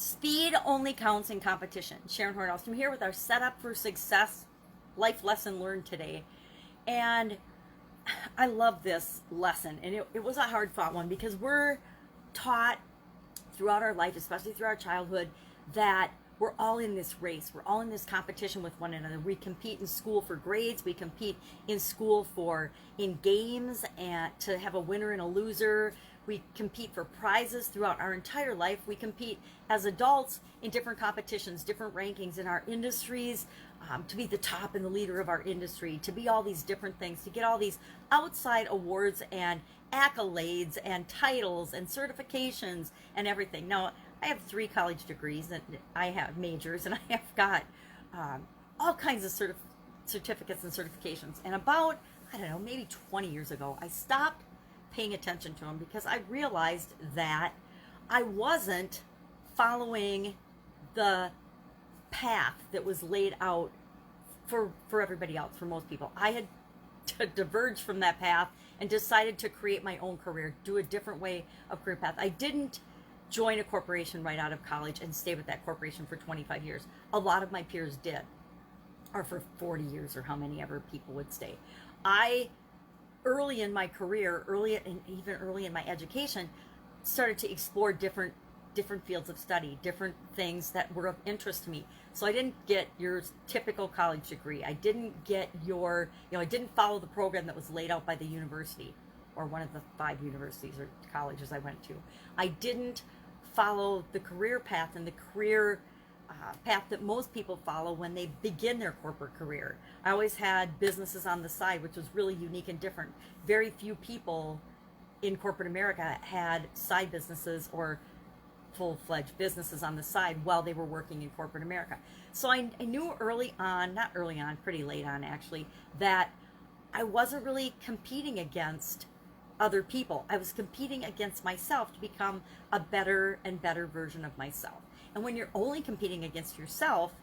Speed only counts in competition. Sharon Horne-Ellstrom here with our Setup for Success life lesson learned today. And I love this lesson. And it was a hard fought one because we're taught throughout our life, especially through our childhood, that we're all in this race. We're all in this competition with one another. We compete in school for grades. We compete in school in games and to have a winner and a loser. We compete for prizes throughout our entire life. We compete as adults in different competitions, different rankings in our industries, to be the top and the leader of our industry, to be all these different things, to get all these outside awards and accolades and titles and certifications and everything. Now, I have 3 college degrees and I have majors, and I have got all kinds of certificates and certifications. And about, I don't know, maybe 20 years ago, I stopped paying attention to them because I realized that I wasn't following the path that was laid out for everybody else, for most people. I had diverged from that path and decided to create my own career, do a different way of career path. I didn't join a corporation right out of college and stay with that corporation for 25 years. A lot of my peers did, or for 40 years, or how many ever people would stay. Early in my career, even early in my education, started to explore different fields of study, different things that were of interest to me. So I didn't get your typical college degree. I didn't get I didn't follow the program that was laid out by the university, or one of the 5 universities or colleges I went to. I didn't follow the career path and the career path that most people follow when they begin their corporate career. I always had businesses on the side, which was really unique and different. Very few people in corporate America had side businesses or full-fledged businesses on the side while they were working in corporate America. So I knew pretty late on actually, that I wasn't really competing against other people. I was competing against myself to become a better and better version of myself. And when you're only competing against yourself,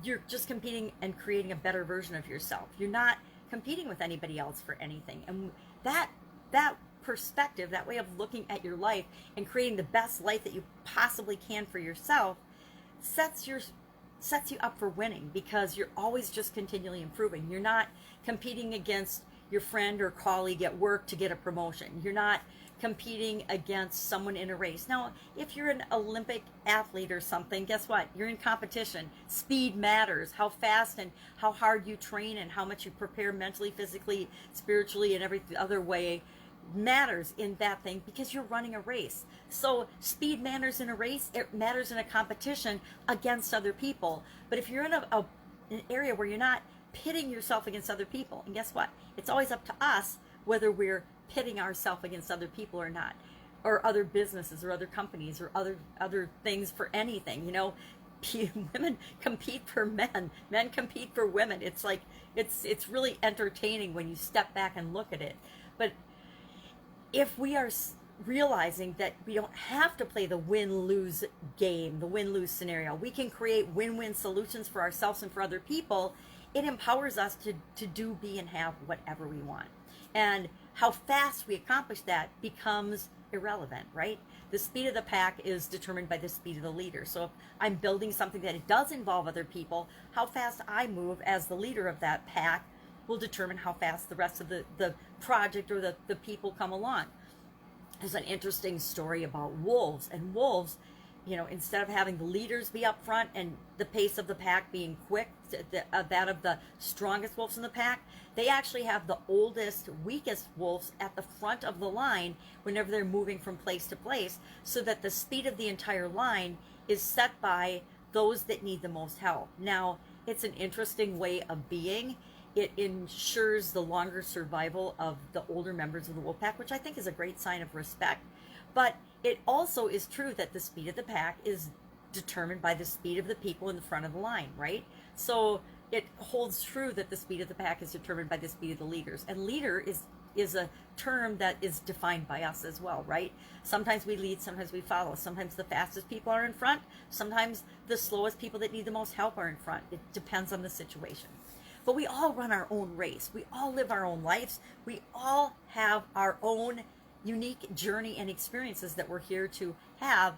you're just competing and creating a better version of yourself. You're not competing with anybody else for anything. And that perspective, that way of looking at your life and creating the best life that you possibly can for yourself, sets you up for winning, because you're always just continually improving. You're not competing against your friend or colleague at work to get a promotion. You're not competing against someone in a race. Now, if you're an Olympic athlete or something, guess what? You're in competition. Speed matters. How fast and how hard you train and how much you prepare mentally, physically, spiritually, and every other way matters in that thing, because you're running a race. So speed matters in a race. It matters in a competition against other people. But if you're in an area where you're not pitting yourself against other people, and guess what? It's always up to us whether we're pitting ourselves against other people or not, or other businesses or other companies or other things for anything. Women compete for men compete for women. It's like it's really entertaining when you step back and look at it. But if we are realizing that we don't have to play the win-lose game, the win-lose scenario, we can create win-win solutions for ourselves and for other people. It empowers us to do, be, and have whatever we want. And how fast we accomplish that becomes irrelevant, right? The speed of the pack is determined by the speed of the leader. So if I'm building something that it does involve other people, how fast I move as the leader of that pack will determine how fast the rest of the project or the people come along. There's an interesting story about wolves. And wolves, instead of having the leaders be up front and the pace of the pack being quick, that of the strongest wolves in the pack, they actually have the oldest, weakest wolves at the front of the line whenever they're moving from place to place, so that the speed of the entire line is set by those that need the most help. Now, it's an interesting way of being. It ensures the longer survival of the older members of the wolf pack, which I think is a great sign of respect. But it also is true that the speed of the pack is determined by the speed of the people in the front of the line, right? So it holds true that the speed of the pack is determined by the speed of the leaders. And leader is a term that is defined by us as well, right? Sometimes we lead, sometimes we follow. Sometimes the fastest people are in front. Sometimes the slowest people that need the most help are in front. It depends on the situation. But we all run our own race. We all live our own lives. We all have our own unique journey and experiences that we're here to have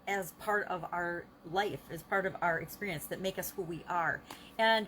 as part of our life, as part of our experience, that make us who we are. And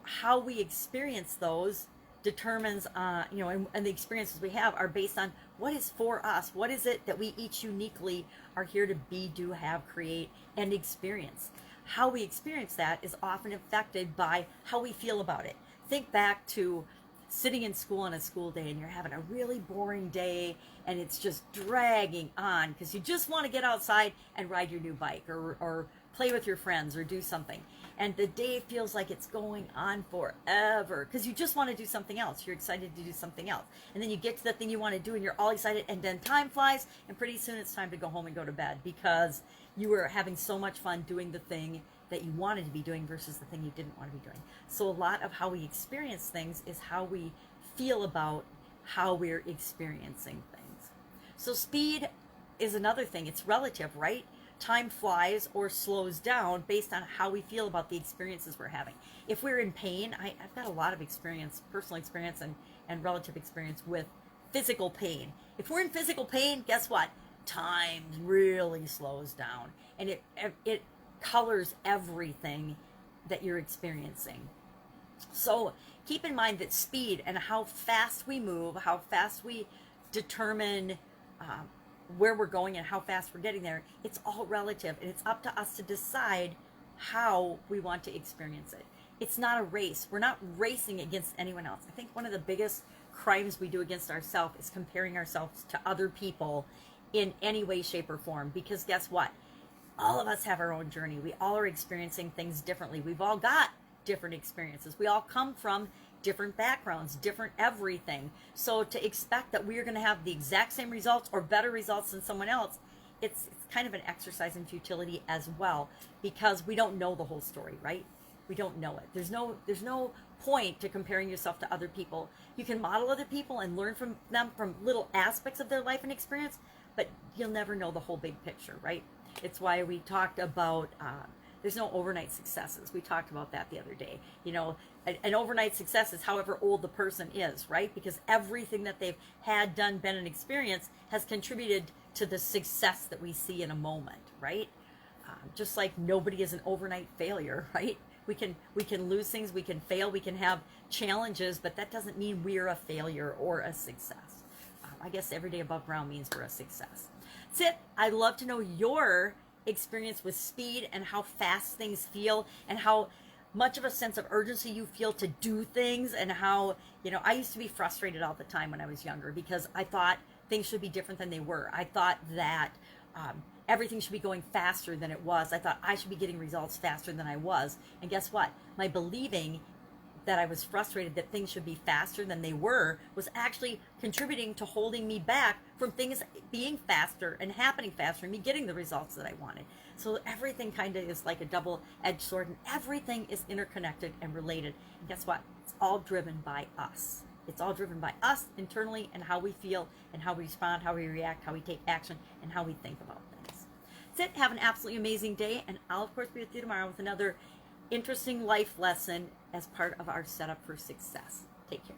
how we experience those determines, and the experiences we have are based on what is for us. What is it that we each uniquely are here to be, do, have, create, and experience? How we experience that is often affected by how we feel about it. Think back to sitting in school on a school day and you're having a really boring day and it's just dragging on because you just want to get outside and ride your new bike or play with your friends or do something. And the day feels like it's going on forever because you just want to do something else. You're excited to do something else. And then you get to the thing you want to do and you're all excited, and then time flies and pretty soon it's time to go home and go to bed because you were having so much fun doing the thing that you wanted to be doing versus the thing you didn't want to be doing. So a lot of how we experience things is how we feel about how we're experiencing things. So speed is another thing. It's relative, right? Time flies or slows down based on how we feel about the experiences we're having. If we're in pain, I've got a lot of experience, personal experience and relative experience with physical pain. If we're in physical pain, guess what? Time really slows down and it colors everything that you're experiencing. So keep in mind that speed and how fast we move, how fast we determine where we're going and how fast we're getting there, it's all relative, and it's up to us to decide how we want to experience it. It's not a race. We're not racing against anyone else. I think one of the biggest crimes we do against ourselves is comparing ourselves to other people in any way, shape, or form, because guess what? All of us have our own journey. We all are experiencing things differently. We've all got different experiences. We all come from different backgrounds, different everything. So to expect that we are going to have the exact same results or better results than someone else, it's kind of an exercise in futility as well, because we don't know the whole story, right? We don't know it. There's no point to comparing yourself to other people. You can model other people and learn from them from little aspects of their life and experience, but you'll never know the whole big picture, right? It's why we talked about there's no overnight successes. We talked about that the other day. An overnight success is however old the person is, right? Because everything that they've had, done, been, and experienced has contributed to the success that we see in a moment, right? Just like nobody is an overnight failure, right? We can lose things, we can fail, we can have challenges, but that doesn't mean we're a failure or a success. I guess every day above ground means we're a success. That's it. I'd love to know your experience with speed and how fast things feel and how much of a sense of urgency you feel to do things, and how, I used to be frustrated all the time when I was younger because I thought things should be different than they were. I thought that everything should be going faster than it was. I thought I should be getting results faster than I was. And guess what? My believing that I was frustrated that things should be faster than they were was actually contributing to holding me back from things being faster and happening faster and me getting the results that I wanted. So everything kind of is like a double-edged sword, and everything is interconnected and related. And guess what? It's all driven by us. It's all driven by us internally and how we feel and how we respond, how we react, how we take action, and how we think about things. That's it. Have an absolutely amazing day, and I'll, of course, be with you tomorrow with another interesting life lesson as part of our setup for success. Take care.